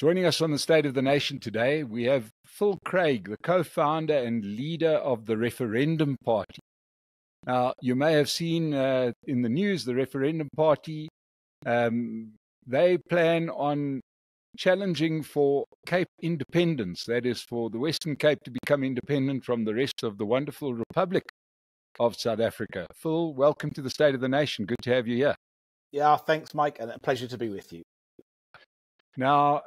Joining us on the State of the Nation today, we have Phil Craig, the co-founder and leader of the Referendum Party. Now, you may have seen in the news, the Referendum Party, they plan on challenging for Cape independence, that is, for the Western Cape to become independent from the rest of the wonderful Republic of South Africa. Phil, welcome to the State of the Nation. Good to have you here. Yeah, thanks, Mike, and a pleasure to be with you. Now,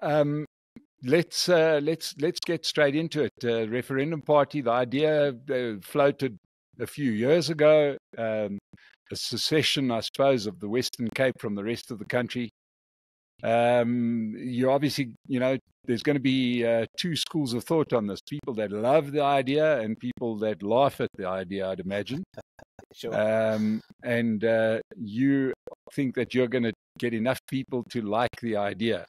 let's get straight into it. Referendum Party, the idea floated a few years ago, a secession, I suppose, of the Western Cape from the rest of the country. You obviously, there's going to be two schools of thought on this: people that love the idea and people that laugh at the idea, I'd imagine. Sure. And you think that you're going to get enough people to like the idea?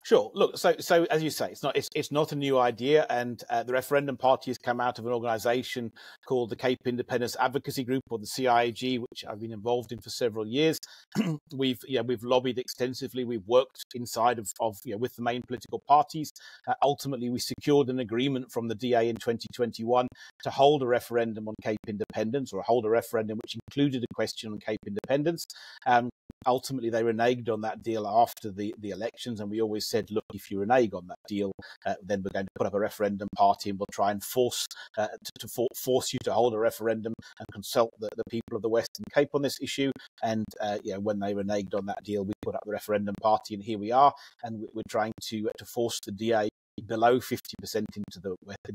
Sure. Look, so as you say, it's not a new idea, and the Referendum Party has come out of an organisation called the Cape Independence Advocacy Group, or the CIAG, which I've been involved in for several years. We've lobbied extensively. We've worked inside of with the main political parties. Ultimately, we secured an agreement from the DA in 2021 to hold a referendum on Cape independence, or hold a referendum which included a question on Cape independence. Ultimately, they reneged on that deal after the elections, and we always said, look, if you renege on that deal, then we're going to put up a referendum party and we'll try and force you to hold a referendum and consult the people of the Western Cape on this issue. And when they reneged on that deal, we put up the referendum party, and here we are. And we're trying to force the DA below 50% in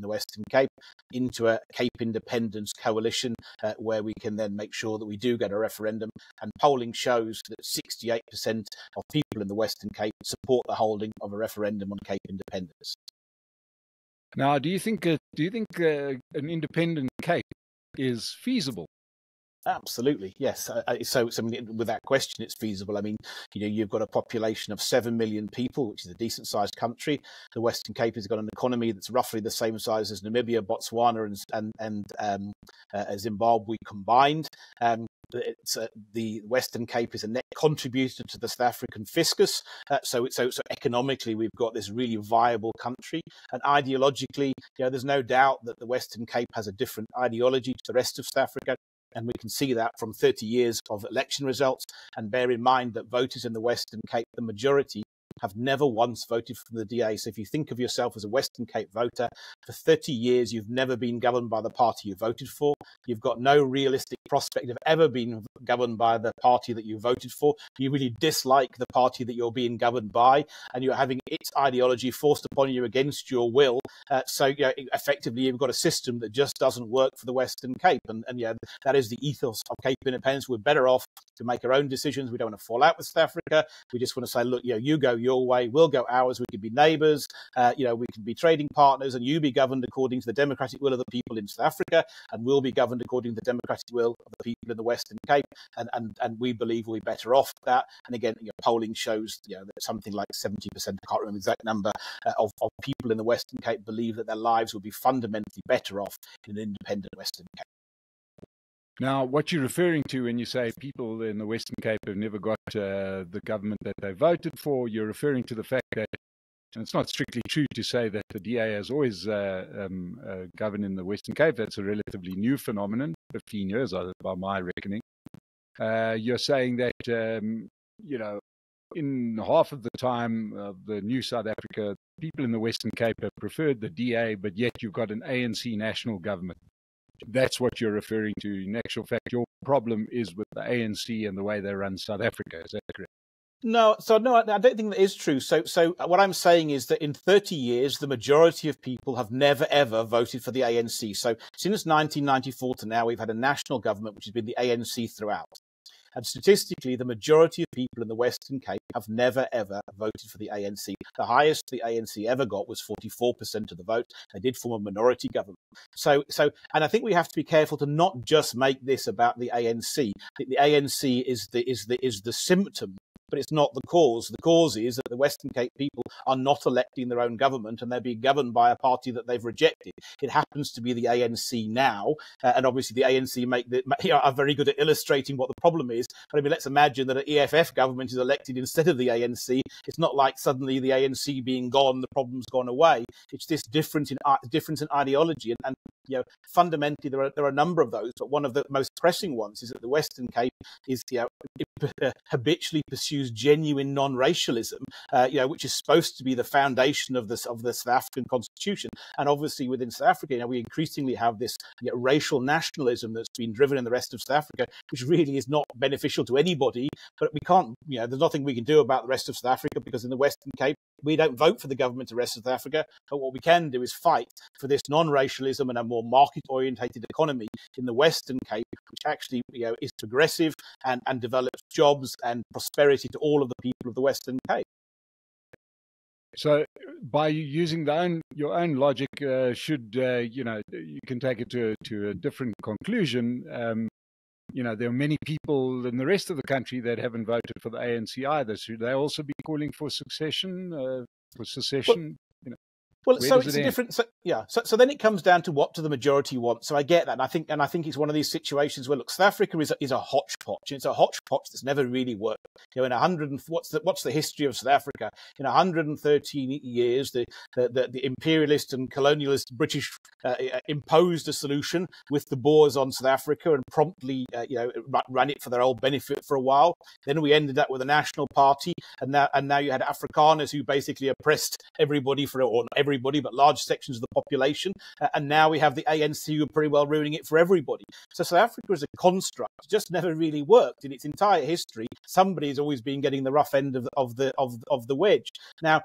the Western Cape into a Cape independence coalition, where we can then make sure that we do get a referendum. And polling shows that 68% of people in the Western Cape support the holding of a referendum on Cape independence. Now, do you think an independent Cape is feasible? Absolutely, yes. So with that question, it's feasible. I mean, you've got a population of 7 million people, which is a decent-sized country. The Western Cape has got an economy that's roughly the same size as Namibia, Botswana, and Zimbabwe combined. The Western Cape is a net contributor to the South African fiscus. So economically, we've got this really viable country. And ideologically, there's no doubt that the Western Cape has a different ideology to the rest of South Africa. And we can see that from 30 years of election results. And bear in mind that voters in the Western Cape, the majority, have never once voted for the DA. So if you think of yourself as a Western Cape voter, for 30 years, you've never been governed by the party you voted for. You've got no realistic prospect of ever being governed by the party that you voted for. You really dislike the party that you're being governed by, and you're having its ideology forced upon you against your will. So effectively, you've got a system that just doesn't work for the Western Cape. And that is the ethos of Cape independence. We're better off to make our own decisions. We don't want to fall out with South Africa. We just want to say, look, you go your way, we'll go ours. We can be neighbours, we can be trading partners, and you be governed according to the democratic will of the people in South Africa, and we'll be governed according to the democratic will of the people in the Western Cape. And we believe we'll be better off that. And again, polling shows that something like 70%, I can't remember the exact number, of people in the Western Cape believe that their lives will be fundamentally better off in an independent Western Cape. Now, what you're referring to when you say people in the Western Cape have never got the government that they voted for, you're referring to the fact that, and it's not strictly true to say that the DA has always governed in the Western Cape. That's a relatively new phenomenon, 15 years by my reckoning. You're saying that, in half of the time of the new South Africa, people in the Western Cape have preferred the DA, but yet you've got an ANC national government. That's what you're referring to. In actual fact, your problem is with the ANC and the way they run South Africa. Is that correct? No, I don't think that is true. So what I'm saying is that in 30 years, the majority of people have never, ever voted for the ANC. So since 1994 to now, we've had a national government, which has been the ANC throughout. And statistically, the majority of people in the Western Cape have never, ever voted for the ANC. The highest the ANC ever got was 44% of the vote. They did form a minority government. And I think we have to be careful to not just make this about the ANC. I think the ANC is the symptom but it's not the cause. The cause is that the Western Cape people are not electing their own government, and they're being governed by a party that they've rejected. It happens to be the ANC now, and obviously the ANC are very good at illustrating what the problem is. But I mean, let's imagine that an EFF government is elected instead of the ANC. It's not like suddenly the ANC being gone, the problem's gone away. It's this difference in ideology, and fundamentally there are a number of those. But one of the most pressing ones is that the Western Cape is habitually pursues genuine non-racialism, which is supposed to be the foundation of the South African constitution. And obviously within South Africa, we increasingly have this racial nationalism that's been driven in the rest of South Africa, which really is not beneficial to anybody. But we can't, there's nothing we can do about the rest of South Africa, because in the Western Cape, we don't vote for the government of the rest of South Africa. But what we can do is fight for this non-racialism and a more market-orientated economy in the Western Cape, which actually is progressive and develops jobs and prosperity to all of the people of the Western Cape. So, by using your own logic, you can take it to a different conclusion. There are many people in the rest of the country that haven't voted for the ANC either. Should they also be calling for secession? Well, so it's a different. So then it comes down to what do the majority want. So I get that, and I think it's one of these situations where, look, South Africa is a hodgepodge. It's a hodgepodge that's never really worked. What's the history of South Africa? In 113 years, the imperialist and colonialist British imposed a solution with the Boers on South Africa and promptly ran it for their own benefit for a while. Then we ended up with a national party, and now you had Afrikaners who basically oppressed everybody but large sections of the population. And now we have the ANC who are pretty well ruining it for everybody. So South Africa as a construct just never really worked in its entire history. Somebody's always been getting the rough end of the wedge. Now,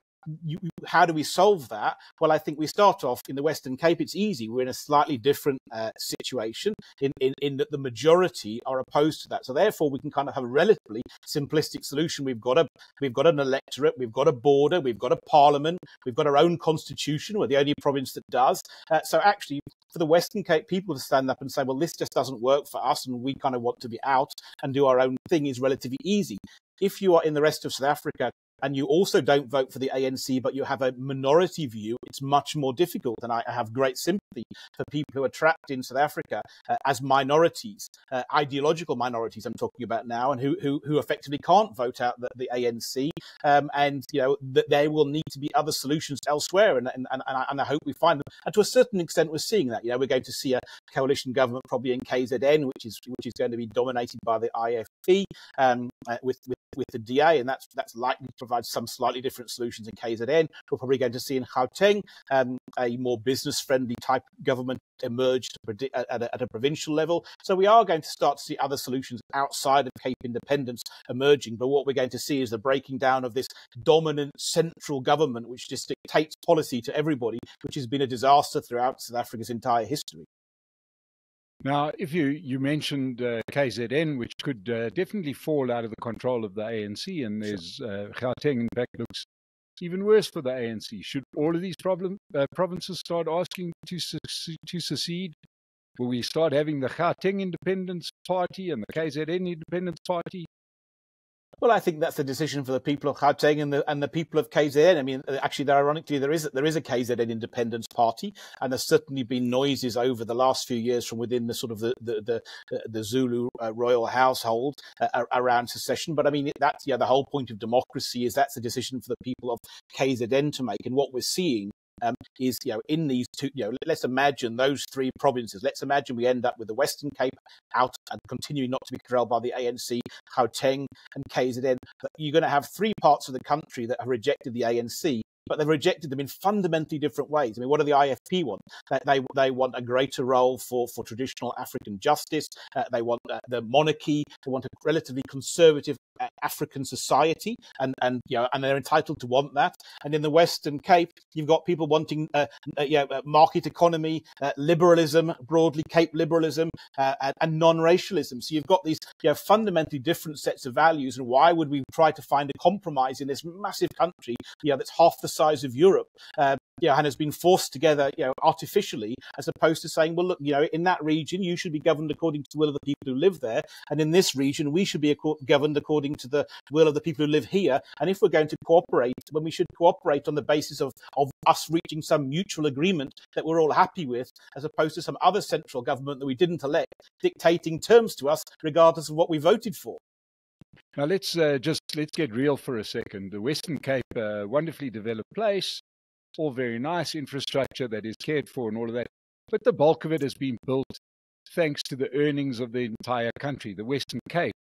how do we solve that? Well, I think we start off in the Western Cape. It's easy. We're in a slightly different situation in that the majority are opposed to that. So therefore, we can kind of have a relatively simplistic solution. We've got an electorate, we've got a border, we've got a parliament, we've got our own constitution. We're the only province that does. So actually, for the Western Cape people to stand up and say, well, this just doesn't work for us and we kind of want to be out and do our own thing is relatively easy. If you are in the rest of South Africa and you also don't vote for the ANC, but you have a minority view, it's much more difficult. And I have great sympathy for people who are trapped in South Africa as minorities, ideological minorities I'm talking about now, and who effectively can't vote out the ANC. That there will need to be other solutions elsewhere. And I hope we find them. And to a certain extent, we're seeing that. We're going to see a coalition government probably in KZN, which is going to be dominated by the IFP with the DA, and that's likely to provide some slightly different solutions in KZN. We're probably going to see in Gauteng a more business-friendly type government emerge at a provincial level. So we are going to start to see other solutions outside of Cape independence emerging. But what we're going to see is the breaking down of this dominant central government, which just dictates policy to everybody, which has been a disaster throughout South Africa's entire history. Now, if you mentioned KZN, which could definitely fall out of the control of the ANC, and there's Gauteng, in fact, looks even worse for the ANC. Should all of these provinces start asking to secede? Will we start having the Gauteng Independence Party and the KZN Independence Party? Well, I think that's the decision for the people of Gauteng and the people of KZN. I mean, actually, ironically, there is a KZN Independence Party, and there's certainly been noises over the last few years from within the sort of the Zulu royal household around secession. But I mean, that's the whole point of democracy is that's a decision for the people of KZN to make. And what we're seeing is, in these two, let's imagine those three provinces. Let's imagine we end up with the Western Cape out and continuing not to be controlled by the ANC, Gauteng and KZN. But you're going to have three parts of the country that have rejected the ANC, but they've rejected them in fundamentally different ways. I mean, what do the IFP want? They want a greater role for traditional African justice. They want the monarchy. They want a relatively conservative African society, and they're entitled to want that. And in the Western Cape, you've got people wanting market economy, liberalism, broadly Cape liberalism, and non-racialism. So you've got these fundamentally different sets of values. And why would we try to find a compromise in this massive country that's half the size of Europe, and has been forced together, artificially, as opposed to saying, well, look, in that region, you should be governed according to the will of the people who live there. And in this region, we should be governed according to the will of the people who live here. And if we're going to cooperate, when we should cooperate on the basis of us reaching some mutual agreement that we're all happy with, as opposed to some other central government that we didn't elect dictating terms to us, regardless of what we voted for. Now let's get real for a second. The Western Cape, wonderfully developed place, all very nice infrastructure that is cared for and all of that. But the bulk of it has been built thanks to the earnings of the entire country. The Western Cape,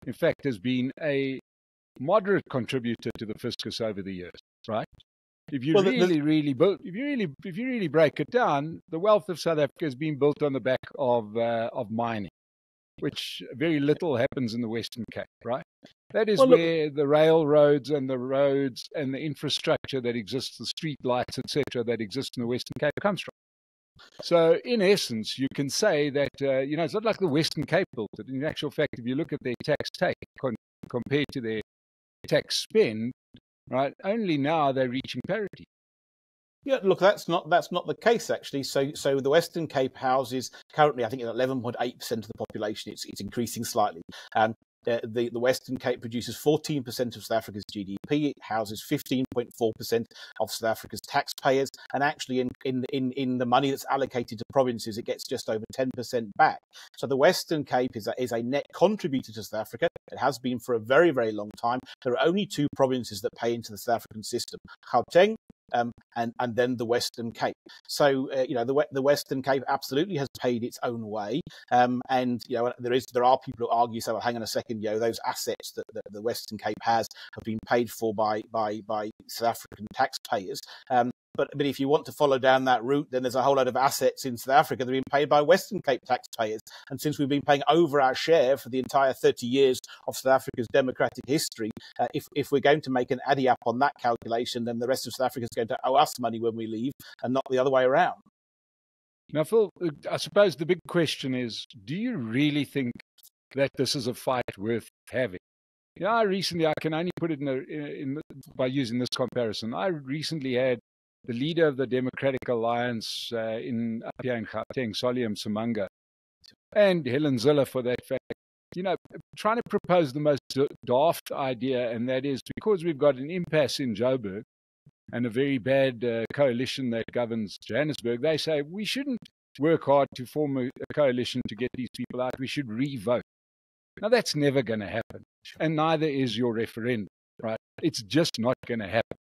in fact, has been a moderate contributor to the fiscus over the years, right? If you really break it down, the wealth of South Africa has been built on the back of mining, which very little happens in the Western Cape, right? That is where the railroads and the roads and the infrastructure that exists, the street lights, etc., that exist in the Western Cape comes from. So, in essence, you can say that, it's not like the Western Cape built it. In actual fact, if you look at their tax take compared to their tax spend, right, only now they're reaching parity. Yeah, look, that's not the case, actually. So the Western Cape houses currently, I think, 11.8% of the population. It's increasing slightly. The Western Cape produces 14% of South Africa's GDP. It houses 15.4% of South Africa's taxpayers, and actually, in the money that's allocated to provinces, it gets just over 10% back. So the Western Cape is a net contributor to South Africa. It has been for a very, very long time. There are only two provinces that pay into the South African system: Gauteng and then the Western Cape. So the Western Cape absolutely has paid its own way, and there are people who argue, so well, hang on a second, those assets that the Western Cape have been paid for by South African taxpayers. But if you want to follow down that route, then there's a whole lot of assets in South Africa that are being paid by Western Cape taxpayers. And since we've been paying over our share for the entire 30 years of South Africa's democratic history, if we're going to make an addy up on that calculation, then the rest of South Africa is going to owe us money when we leave, and not the other way around. Now, Phil, I suppose the big question is, do you really think that this is a fight worth having? I can only put it by using this comparison. I recently had the leader of the Democratic Alliance up here in Gauteng, Solly Msimanga, and Helen Zille, for that fact, trying to propose the most daft idea, and that is, because we've got an impasse in Joburg and a very bad coalition that governs Johannesburg, they say we shouldn't work hard to form a coalition to get these people out. We should re-vote. Now, that's never going to happen, and neither is your referendum, right? It's just not going to happen,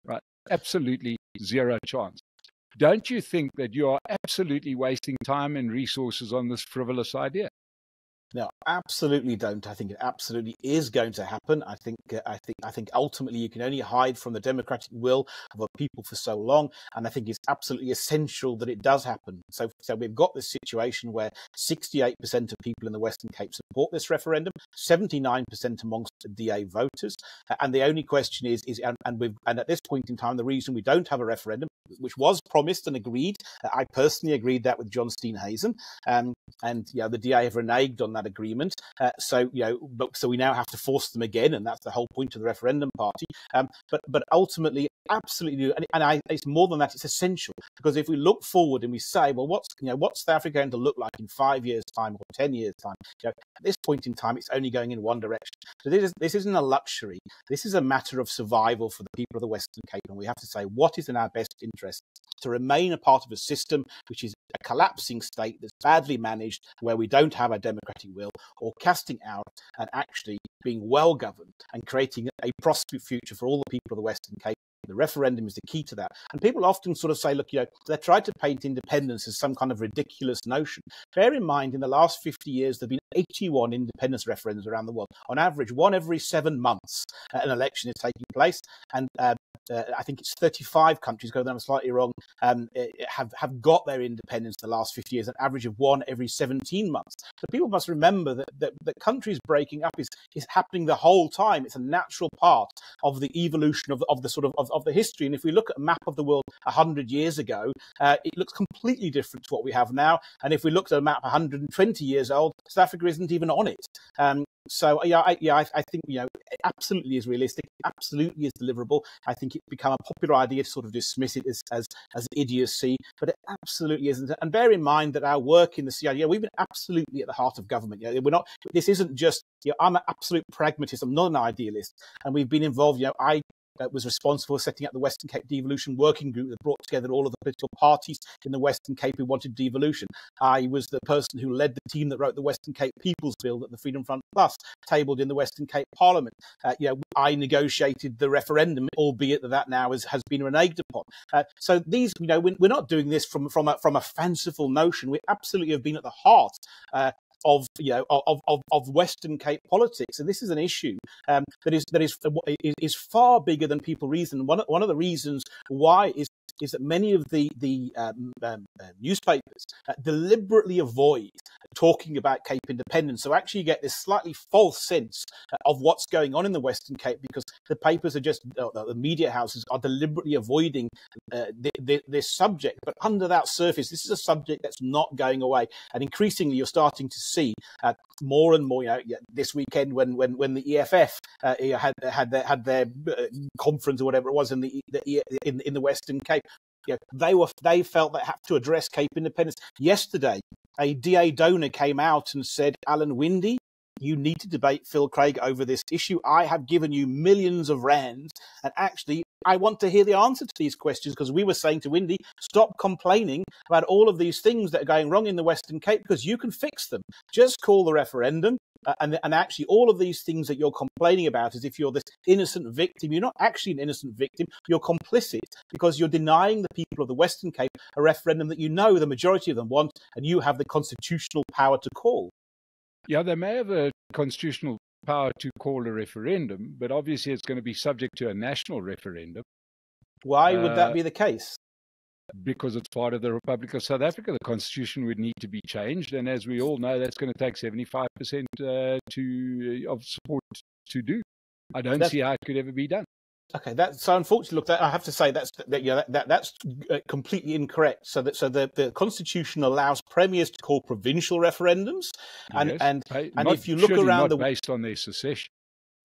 right? Absolutely zero chance. Don't you think that you are absolutely wasting time and resources on this frivolous idea? No, absolutely don't. I think it absolutely is going to happen. I think ultimately you can only hide from the democratic will of a people for so long, and I think it's absolutely essential that it does happen. So we've got this situation where 68% of people in the Western Cape support this referendum, 79% amongst DA voters, and the only question is at this point in time, the reason we don't have a referendum, which was promised and agreed, I personally agreed that with John Steenhuisen, and the DA have reneged on that agreement. So we now have to force them again, and that's the whole point of the referendum party. But ultimately, absolutely, and it's more than that. It's essential, because if we look forward and we say, well, what's South Africa going to look like in 5 years' time or 10 years' time? At this point in time, it's only going in one direction. So this isn't a luxury. This is a matter of survival for the people of the Western Cape, and we have to say what is in our best interest to remain a part of a system which is a collapsing state that's badly managed, where we don't have a democratic will, or casting out and actually being well governed and creating a prosperous future for all the people of the Western Cape. The referendum is the key to that. And people often sort of say, look, they try to paint independence as some kind of ridiculous notion. Bear in mind, in the last 50 years, there have been 81 independence referendums around the world. On average, one every 7 months, an election is taking place. And I think it's 35 countries, go them slightly wrong, have got their independence in the last 50 years, an average of one every 17 months. So people must remember that countries breaking up is happening the whole time. It's a natural part of the evolution of the history. And if we look at a map of the world 100 years ago, it looks completely different to what we have now. And if we looked at a map 120 years old, South Africa isn't even on it. So I think it absolutely is realistic, absolutely is deliverable. I think it's become a popular idea to sort of dismiss it as idiocy, but it absolutely isn't. And bear in mind that our work in the CID, we've been absolutely at the heart of government. We're not. This isn't just. I'm an absolute pragmatist. I'm not an idealist, and we've been involved. I was responsible for setting up the Western Cape Devolution Working Group that brought together all of the political parties in the Western Cape who wanted devolution. I was the person who led the team that wrote the Western Cape People's Bill that the Freedom Front Plus tabled in the Western Cape Parliament. I negotiated the referendum, albeit that now has been reneged upon. So these, we're not doing this from a fanciful notion. We absolutely have been at the heart of Western Cape politics, and this is an issue that is far bigger than people reason. One of the reasons why is that many of the newspapers deliberately avoid talking about Cape independence. So actually you get this slightly false sense of what's going on in the Western Cape because the papers are just, the media houses are deliberately avoiding this subject. But under that surface, this is a subject that's not going away. And increasingly you're starting to see more and more, this weekend when the EFF had their conference or whatever it was in the Western Cape, they felt they had to address Cape independence. Yesterday, a DA donor came out and said, Alan Windey, you need to debate Phil Craig over this issue. I have given you millions of rands, and actually, I want to hear the answer to these questions, because we were saying to Windey, stop complaining about all of these things that are going wrong in the Western Cape, because you can fix them. Just call the referendum. And actually, all of these things that you're complaining about, as if you're this innocent victim, you're not actually an innocent victim. You're complicit because you're denying the people of the Western Cape a referendum that the majority of them want, and you have the constitutional power to call. Yeah, they may have a constitutional power to call a referendum, but obviously it's going to be subject to a national referendum. Why would that be the case? Because it's part of the Republic of South Africa. The constitution would need to be changed, and as we all know, that's going to take 75% of support to do. I don't see how it could ever be done. Okay, so unfortunately, look, I have to say that's completely incorrect. So the constitution allows premiers to call provincial referendums, and if you look around not based on their secession.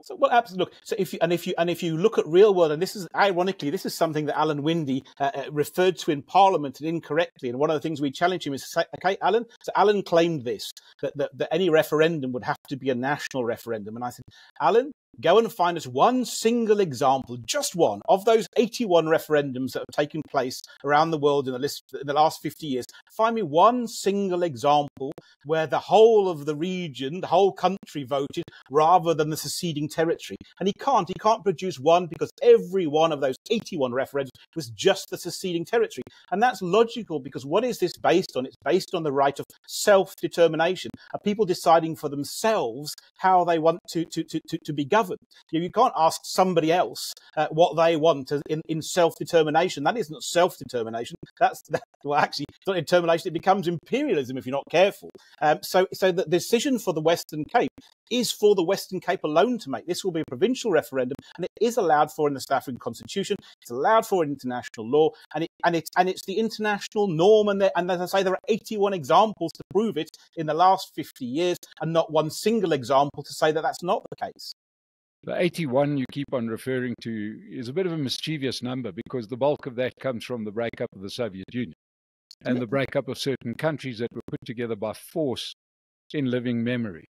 So, well, absolutely. So if you look at real world, and this is ironically, this is something that Alan Windey referred to in Parliament and incorrectly. And one of the things we challenged him is to say, okay, Alan. So Alan claimed this that any referendum would have to be a national referendum, and I said, Alan, go and find us one single example, just one, of those 81 referendums that have taken place around the world in the last 50 years. Find me one single example where the whole of the region, the whole country voted rather than the seceding territory. And he can't produce one, because every one of those 81 referendums was just the seceding territory. And that's logical, because what is this based on? It's based on the right of self-determination, of people deciding for themselves how they want to be governed. You can't ask somebody else what they want in self-determination. That isn't self-determination. Well, actually, it's not determination. It becomes imperialism if you're not careful. So the decision for the Western Cape is for the Western Cape alone to make. This will be a provincial referendum, and it is allowed for in the South African Constitution. It's allowed for in international law, and it's the international norm. And as I say, there are 81 examples to prove it in the last 50 years, and not one single example to say that that's not the case. The 81 you keep on referring to is a bit of a mischievous number, because the bulk of that comes from the breakup of the Soviet Union and the breakup of certain countries that were put together by force in living memory.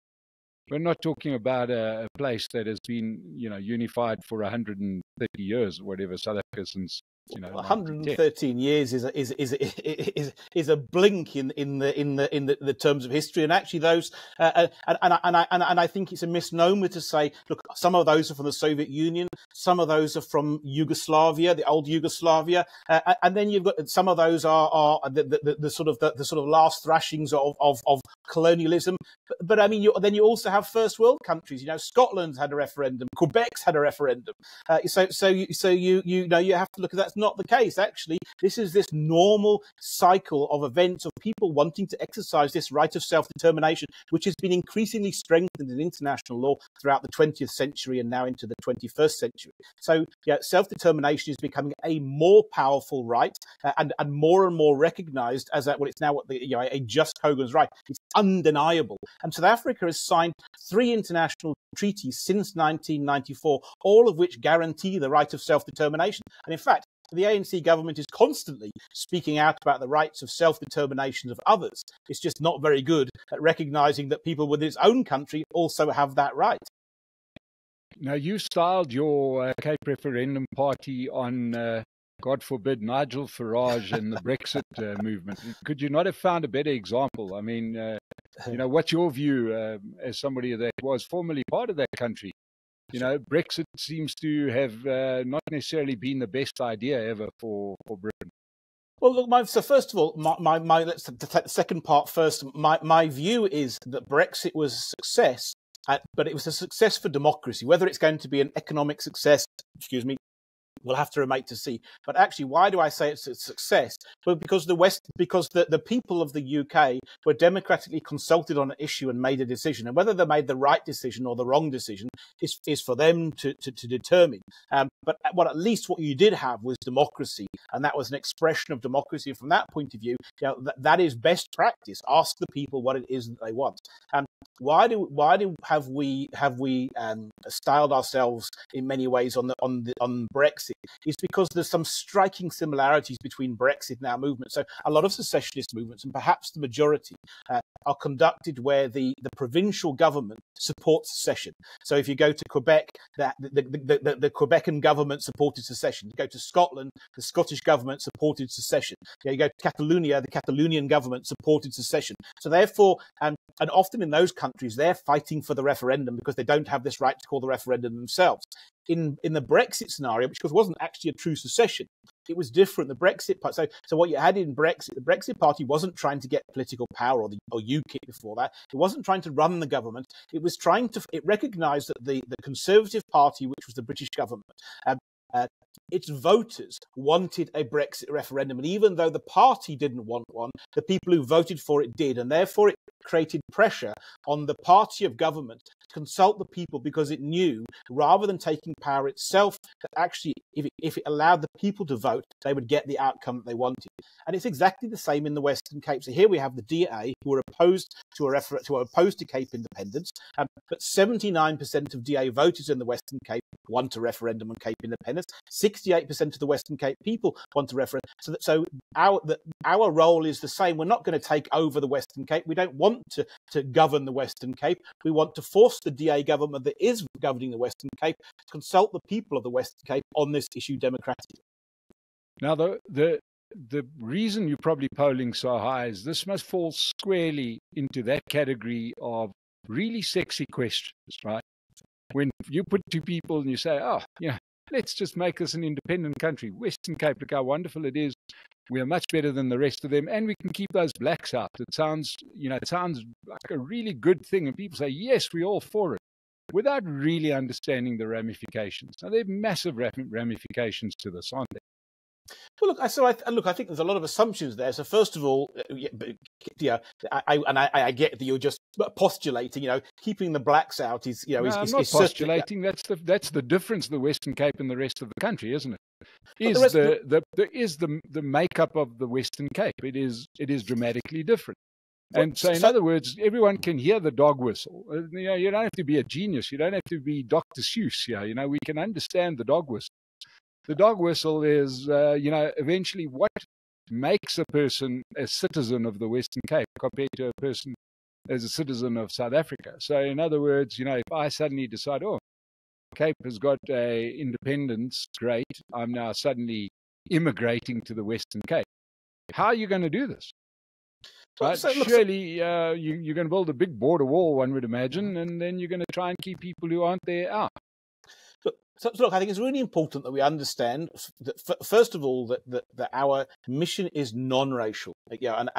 We're not talking about a place that has been, unified for 130 years or whatever, South Africa since. 113 years is a blink in the terms of history, and actually those and I think it's a misnomer to say, look, some of those are from the Soviet Union, some of those are from Yugoslavia, the old Yugoslavia, and then you've got some of those are the sort of last thrashings of colonialism. But I mean, then you also have first world countries. Scotland's had a referendum, Quebec's had a referendum. So you have to look at that. not the case. Actually, this is this normal cycle of events of people wanting to exercise this right of self-determination, which has been increasingly strengthened in international law throughout the 20th century and now into the 21st century. So, yeah, self-determination is becoming a more powerful right and more recognized as it's now a just Hogan's right. It's undeniable. And South Africa has signed 3 international treaties since 1994, all of which guarantee the right of self-determination. And in fact, the ANC government is constantly speaking out about the rights of self-determination of others. It's just not very good at recognizing that people within its own country also have that right. Now, you styled your Cape referendum party on, God forbid, Nigel Farage and the Brexit movement. Could you not have found a better example? I mean, what's your view as somebody that was formerly part of that country? Brexit seems to have not necessarily been the best idea ever for Britain. Well, look, so first of all, let's take the second part first. My view is that Brexit was a success, but it was a success for democracy. Whether it's going to be an economic success, we'll have to remain to see. But actually, why do I say it's a success? Well, because the people of the UK were democratically consulted on an issue and made a decision. And whether they made the right decision or the wrong decision is for them to determine. But at least what you did have was democracy, and that was an expression of democracy. From that point of view, that is best practice. Ask the people what it is that they want. Why have we styled ourselves in many ways on Brexit? Is because there's some striking similarities between Brexit and our movement. So a lot of secessionist movements, and perhaps the majority, are conducted where the provincial government supports secession. So if you go to Quebec, the Quebecan government supported secession. You go to Scotland, the Scottish government supported secession. You go to Catalonia, the Catalonian government supported secession. So therefore, and often in those countries, they're fighting for the referendum because they don't have this right to call the referendum themselves. In the Brexit scenario, which wasn't actually a true secession, it was different. The Brexit part. So what you had in Brexit, the Brexit Party wasn't trying to get political power, or UKIP before that. It wasn't trying to run the government. It was it recognised that the Conservative Party, which was the British government, its voters wanted a Brexit referendum. And even though the party didn't want one, the people who voted for it did. And therefore, it created pressure on the party of government to consult the people, because it knew, rather than taking power itself, that actually, if it allowed the people to vote, they would get the outcome that they wanted. And it's exactly the same in the Western Cape. So here we have the DA, who are opposed to Cape independence, but 79% of DA voters in the Western Cape want a referendum on Cape independence. 68% of the Western Cape people want a referendum. So our role is the same. We're not going to take over the Western Cape. We don't want to govern the Western Cape. We want to force the DA government that is governing the Western Cape to consult the people of the Western Cape on this issue democratically. Now, the reason you're probably polling so high is this must fall squarely into that category of really sexy questions, right? When you put two people and you say, let's just make this an independent country. Western Cape, look how wonderful it is. We are much better than the rest of them, and we can keep those blacks out. It sounds like a really good thing, and people say, yes, we're all for it, without really understanding the ramifications. Now, there are massive ramifications to this, aren't there? Well, I think there's a lot of assumptions there. So first of all, I get that you're just postulating. Keeping the blacks out is I'm not postulating. That's the difference of the Western Cape and the rest of the country, isn't it? Is the makeup of the Western Cape? It is dramatically different. And so, in other words, everyone can hear the dog whistle. You don't have to be a genius. You don't have to be Dr. Seuss. We can understand the dog whistle. The dog whistle is, eventually what makes a person a citizen of the Western Cape compared to a person as a citizen of South Africa. So, in other words, if I suddenly decide, Cape has got independence, great, I'm now suddenly immigrating to the Western Cape. How are you going to do this? Right? Surely you're going to build a big border wall, one would imagine, and then you're going to try and keep people who aren't there out. So look, I think it's really important that we understand that, first of all, that our mission is non-racial, and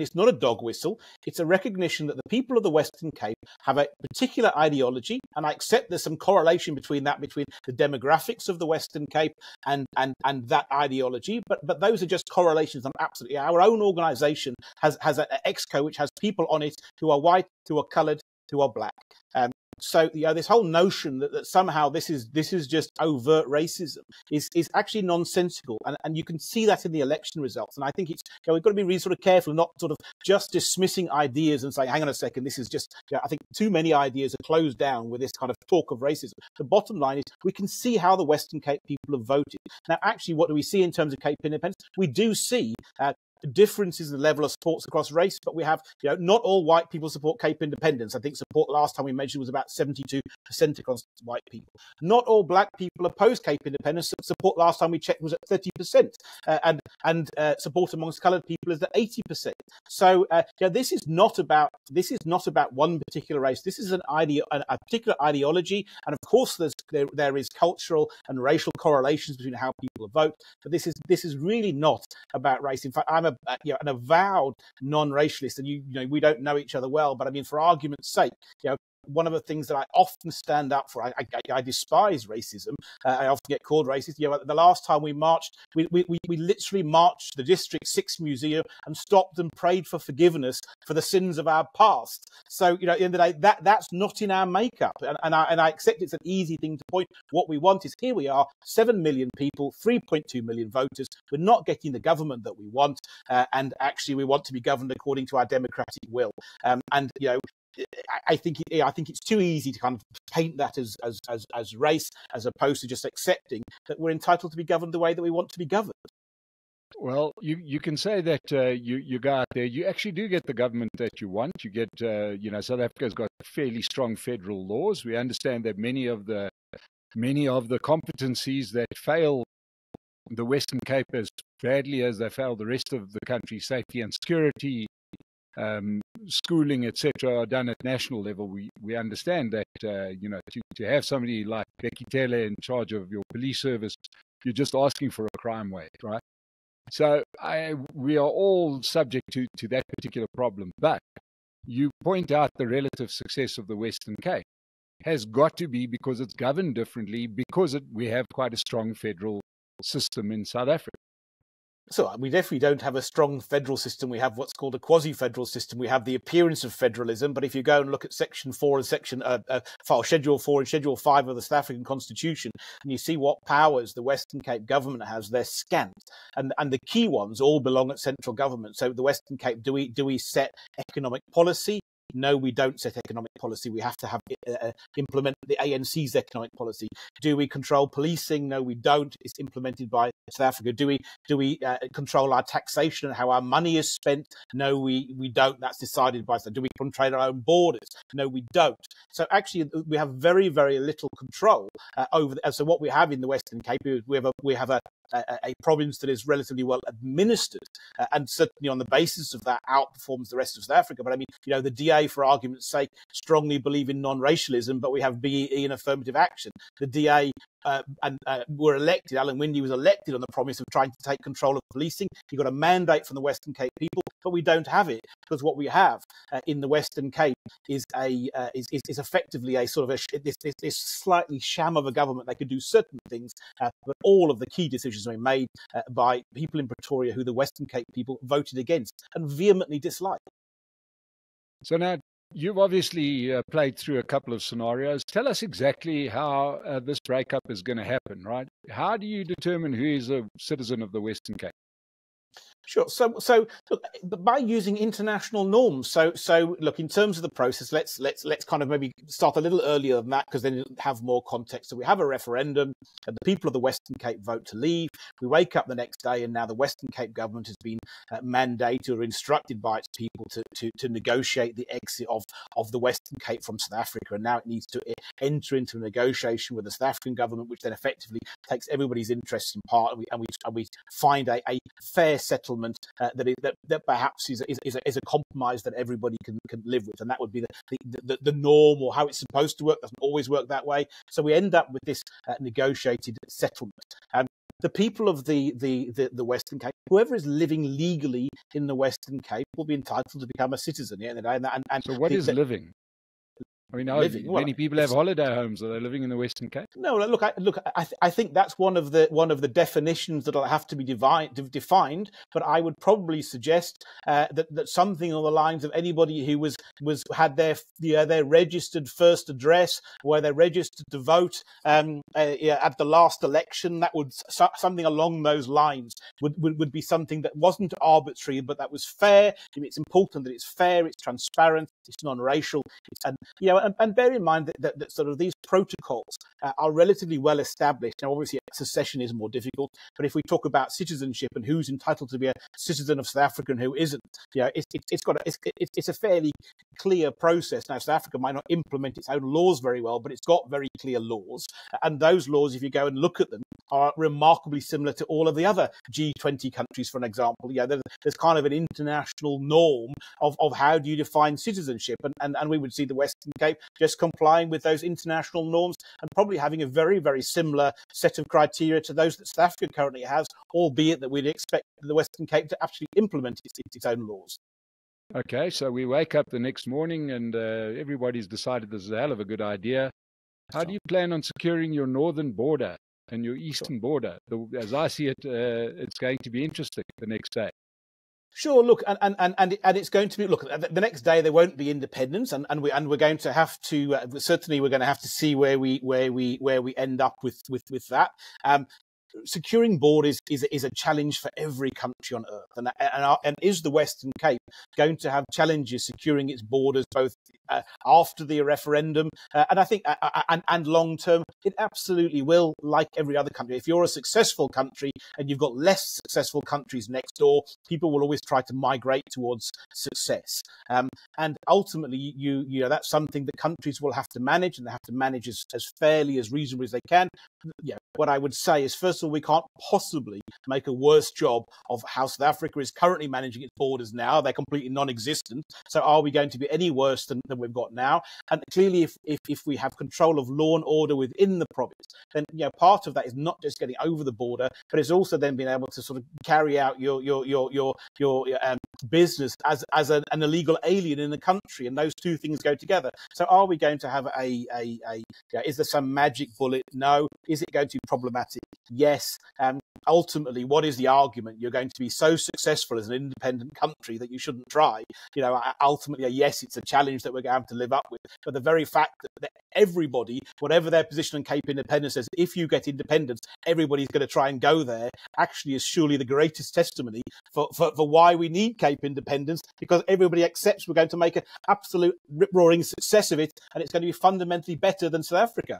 it's not a dog whistle. It's a recognition that the people of the Western Cape have a particular ideology, and I accept there's some correlation between the demographics of the Western Cape and that ideology. But those are just correlations. And absolutely, our own organisation has an exco which has people on it who are white, who are coloured, who are black. So this whole notion that somehow this is just overt racism is actually nonsensical, and you can see that in the election results. And I think it's we've got to be really sort of careful, not sort of just dismissing ideas and saying, hang on a second, this is just. I think too many ideas are closed down with this kind of talk of racism. The bottom line is we can see how the Western Cape people have voted. Now, actually, what do we see in terms of Cape independence? We do see differences in the level of supports across race, but we have, not all white people support Cape independence. I think support last time we measured was about 72% across white people. Not all black people oppose Cape independence. Support last time we checked was at 30%, and support amongst coloured people is at 80%. So this is not about one particular race. This is a particular ideology, and of course there is cultural and racial correlations between how people vote. But this is really not about race. In fact, I'm an avowed non-racialist, and we don't know each other well, but I mean, for argument's sake, one of the things that I often stand up for, I despise racism. I often get called racist. The last time we marched, we literally marched the District 6 Museum and stopped and prayed for forgiveness for the sins of our past. So, at the end of the day, that's not in our makeup. And I accept it's an easy thing to point. What we want is, here we are, 7 million people, 3.2 million voters. We're not getting the government that we want. And actually, we want to be governed according to our democratic will. I think it's too easy to kind of paint that as race, as opposed to just accepting that we're entitled to be governed the way that we want to be governed. Well, you can say that you go out there, you actually do get the government that you want. You get, South Africa's got fairly strong federal laws. We understand that many of the competencies that fail the Western Cape as badly as they fail the rest of the country, safety and security, schooling, etc., are done at national level. We understand that to have somebody like Becky Taylor in charge of your police service, you're just asking for a crime wave, right? So we are all subject to that particular problem. But you point out the relative success of the Western Cape has got to be because it's governed differently, because we have quite a strong federal system in South Africa. So we definitely don't have a strong federal system. We have what's called a quasi-federal system. We have the appearance of federalism, but if you go and look at Section 4 and Schedule 4 and Schedule 5 of the South African Constitution, and you see what powers the Western Cape government has, they're scant. And the key ones all belong at central government. So the Western Cape, do we set economic policy? No, we don't set economic policy. We have to implement the ANC's economic policy. Do we control policing? No, we don't. It's implemented by South Africa. Do we control our taxation and how our money is spent? No, we don't. That's decided by. Do we control our own borders? No, we don't. So actually, we have very, very little control over. So what we have in the Western Cape is we have a province that is relatively well administered, and certainly on the basis of that outperforms the rest of South Africa. But I mean, the DA, for argument's sake, strongly believe in non-racialism, but we have BEE and affirmative action. The DA were elected. Alan Winde was elected on the promise of trying to take control of policing. He got a mandate from the Western Cape people, but we don't have it, because what we have in the Western Cape is effectively a sort of this slightly sham of a government. They could do certain things, but all of the key decisions are made by people in Pretoria who the Western Cape people voted against and vehemently dislike. So now, you've obviously played through a couple of scenarios. Tell us exactly how this breakup is going to happen, right? How do you determine who is a citizen of the Western Cape? Sure. So look, by using international norms. So look, in terms of the process, let's kind of maybe start a little earlier than that, because then it'll have more context. So we have a referendum, and the people of the Western Cape vote to leave. We wake up the next day, and now the Western Cape government has been mandated or instructed by its people to negotiate the exit of the Western Cape from South Africa, and now it needs to enter into a negotiation with the South African government, which then effectively takes everybody's interests in part, and we find a fair settlement settlement that perhaps is a compromise that everybody can live with, and that would be the norm, or how it's supposed to work. Doesn't always work that way. So we end up with this negotiated settlement. The people of the Western Cape, whoever is living legally in the Western Cape, will be entitled to become a citizen. Yeah? So what is living? I mean, many people have holiday homes. Are they living in the Western Cape? No, look. I think that's one of the definitions that'll have to be defined. But I would probably suggest that something on the lines of anybody who had their registered first address, where they're registered to vote at the last election, that would something along those lines would be something that wasn't arbitrary, but that was fair. It's important that it's fair, it's transparent, it's non-racial, and bear in mind that sort of these protocols are relatively well established. Now, obviously, secession is more difficult, but if we talk about citizenship and who's entitled to be a citizen of South Africa and who isn't, it's a fairly clear process. Now, South Africa might not implement its own laws very well, but it's got very clear laws, and those laws, if you go and look at them, are remarkably similar to all of the other G20 countries, for an example. There's kind of an international norm of how do you define citizenship, and we would see the Western Cape just complying with those international norms and probably having a very, very similar set of criteria to those that South Africa currently has, albeit that we'd expect the Western Cape to actually implement its own laws. Okay, so we wake up the next morning and everybody's decided this is a hell of a good idea. How do you plan on securing your northern border and your eastern border? As I see it, it's going to be interesting the next day. Sure. Look, and it's going to be, look, the next day there won't be independence, and we're going to have to certainly we're going to have to see where we end up with that. Securing borders is a challenge for every country on earth, and is the Western Cape going to have challenges securing its borders both after the referendum and I think and long term? It absolutely will, like every other country. If you're a successful country and you've got less successful countries next door, people will always try to migrate towards success, and ultimately you know that's something that countries will have to manage, and they have to manage as fairly, as reasonably as they can. What I would say is, first of all, we can't possibly make a worse job of how South Africa is currently managing its borders now. They're completely non-existent. So are we going to be any worse than we've got now? And clearly, if we have control of law and order within the province, then part of that is not just getting over the border, but it's also then being able to sort of carry out your business as an illegal alien in the country, and those two things go together. So are we going to have is there some magic bullet? No. Is it going to be problematic? Yes. Ultimately, what is the argument? You're going to be so successful as an independent country that you shouldn't try. Ultimately, yes, it's a challenge that we're going to have to live up with. But the very fact that everybody, whatever their position on Cape independence, says if you get independence, everybody's going to try and go there, actually is surely the greatest testimony for why we need Cape independence, because everybody accepts we're going to make an absolute rip-roaring success of it, and it's going to be fundamentally better than South Africa.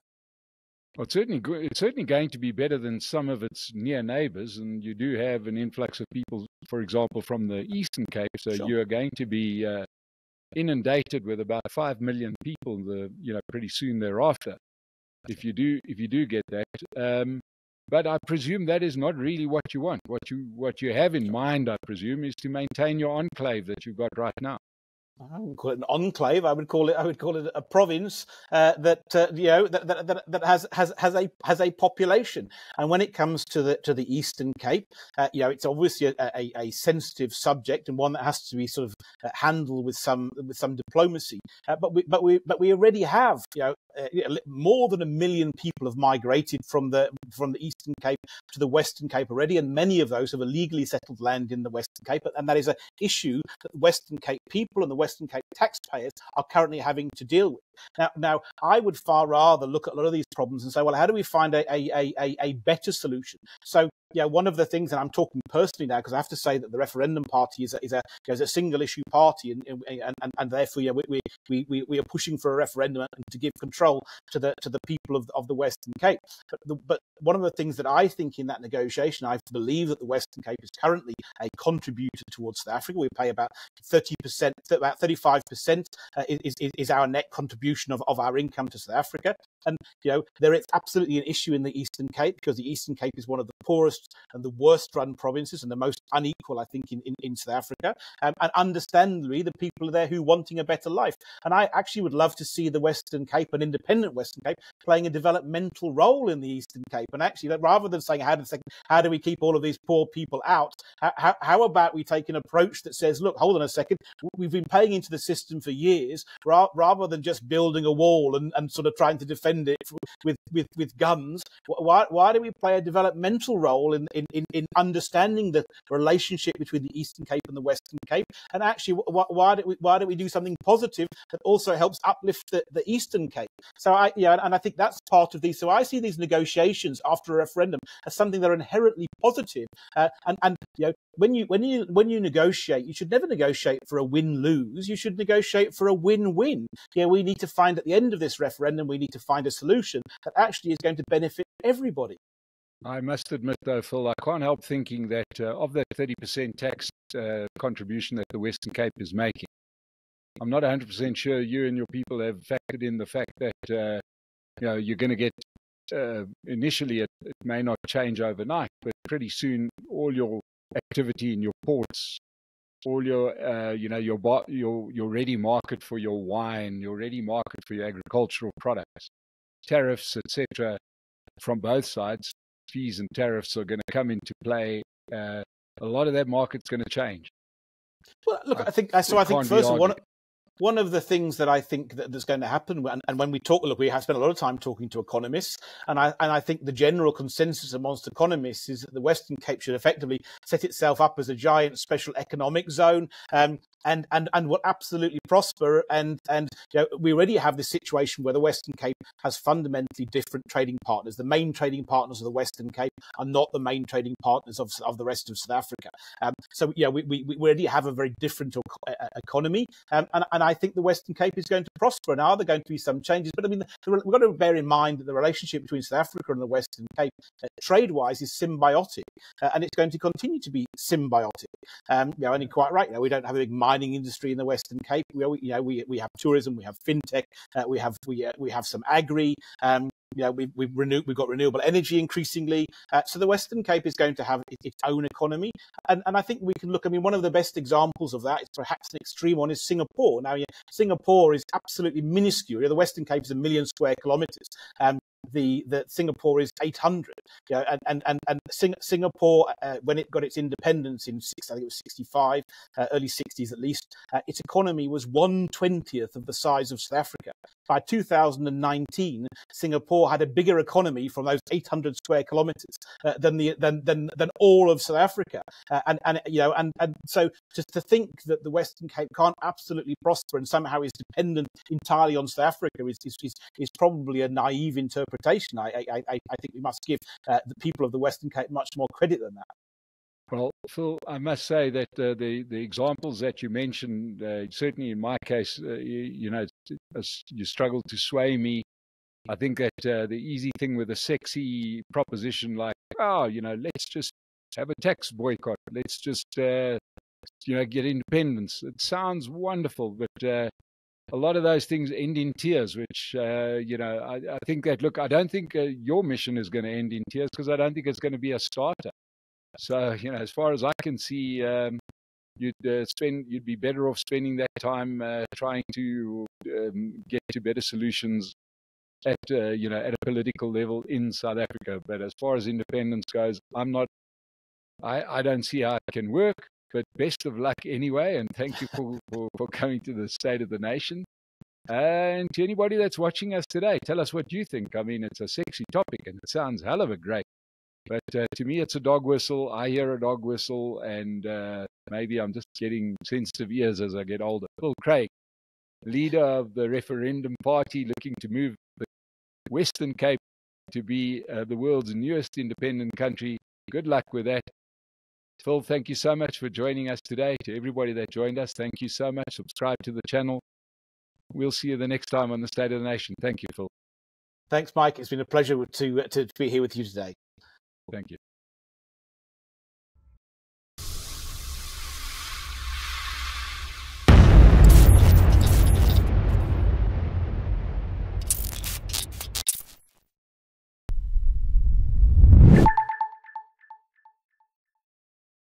Well, it's certainly going to be better than some of its near neighbours, and you do have an influx of people, for example, from the Eastern Cape. So sure. You are going to be inundated with about 5 million people, pretty soon thereafter, if you do get that. But I presume that is not really what you want. What you have in mind, I presume, is to maintain your enclave that you've got right now. I wouldn't call it an enclave. I would call it a province that has a population. And when it comes to the Eastern Cape, it's obviously a sensitive subject, and one that has to be sort of handled with some diplomacy. But we already have more than 1 million people have migrated from the Eastern Cape to the Western Cape already, and many of those have illegally settled land in the Western Cape, and that is an issue that the Western Cape people and the Western Cape taxpayers are currently having to deal with. Now, I would far rather look at a lot of these problems and say, well, how do we find a better solution? So, one of the things, and I'm talking personally now, because I have to say that the referendum party is a single issue party, and therefore, we are pushing for a referendum to give control to the people of the Western Cape. But one of the things that I think in that negotiation, I believe that the Western Cape is currently a contributor towards South Africa. We pay about 30%, about 35% is our net contribution contribution of our income to South Africa. And, there is absolutely an issue in the Eastern Cape, because the Eastern Cape is one of the poorest and the worst run provinces and the most unequal, I think, in South Africa. And understandably, the people are there who are wanting a better life. And I actually would love to see the Western Cape, an independent Western Cape, playing a developmental role in the Eastern Cape. And actually, rather than saying, how do we keep all of these poor people out, how about we take an approach that says, look, hold on a second, we've been paying into the system for years, rather than just building a wall and sort of trying to defend it with guns. Why do we play a developmental role in understanding the relationship between the Eastern Cape and the Western Cape? And actually, why don't we do something positive that also helps uplift the Eastern Cape? So and I think that's part of these. So I see these negotiations after a referendum as something that are inherently positive. And when you negotiate, you should never negotiate for a win-lose. You should negotiate for a win-win. We need to find, at the end of this referendum, we need to find a solution that actually is going to benefit everybody. I must admit, though, Phil, I can't help thinking that of that 30% tax contribution that the Western Cape is making, I'm not 100% sure you and your people have factored in the fact that you're going to get, initially it may not change overnight, but pretty soon all your activity in your ports, all your your ready market for your wine, your ready market for your agricultural products, tariffs, etc., from both sides, fees and tariffs are going to come into play. A lot of that market's going to change. Well, look, I think first of all, one of the things that I think that's going to happen, and when we talk, look, we have spent a lot of time talking to economists, and I think the general consensus amongst economists is that the Western Cape should effectively set itself up as a giant special economic zone, and will absolutely prosper. And we already have this situation where the Western Cape has fundamentally different trading partners. The main trading partners of the Western Cape are not the main trading partners of the rest of South Africa. So we already have a very different economy, and I think the Western Cape is going to prosper. Now, are there going to be some changes? But I mean, we've got to bear in mind that the relationship between South Africa and the Western Cape, trade-wise, is symbiotic, and it's going to continue to be symbiotic. And you're quite right. We don't have a big mining industry in the Western Cape. We have tourism, we have fintech, we have some agri. We've got renewable energy increasingly. So the Western Cape is going to have its own economy. And I think we can look, one of the best examples of that is perhaps an extreme one is Singapore. Now, Singapore is absolutely minuscule. The Western Cape is 1 million square kilometers. The Singapore is 800. And Singapore, when it got its independence in I think it was 65, early 60s at least, its economy was 1/20th of the size of South Africa. By 2019, Singapore had a bigger economy from those 800 square kilometers than all of South Africa. And so to think that the Western Cape can't absolutely prosper and somehow is dependent entirely on South Africa is probably a naive interpretation. I think we must give the people of the Western Cape much more credit than that. Well, Phil, I must say that the examples that you mentioned, certainly in my case, you struggle to sway me. I think that the easy thing with a sexy proposition like, let's just have a tax boycott, let's just, get independence. It sounds wonderful, but a lot of those things end in tears, which, I think that, look, I don't think your mission is going to end in tears, because I don't think it's going to be a starter. So, as far as I can see, you'd be better off spending that time trying to get to better solutions at a political level in South Africa. But as far as independence goes, I don't see how it can work. But best of luck anyway, and thank you for coming to the State of the Nation. And to anybody that's watching us today, tell us what you think. I mean, it's a sexy topic, and it sounds hell of a great. But to me, it's a dog whistle. I hear a dog whistle, and maybe I'm just getting sensitive ears as I get older. Phil Craig, leader of the referendum party looking to move the Western Cape to be the world's newest independent country. Good luck with that. Phil, thank you so much for joining us today. To everybody that joined us, thank you so much. Subscribe to the channel. We'll see you the next time on the State of the Nation. Thank you, Phil. Thanks, Mike. It's been a pleasure to be here with you today. Thank you.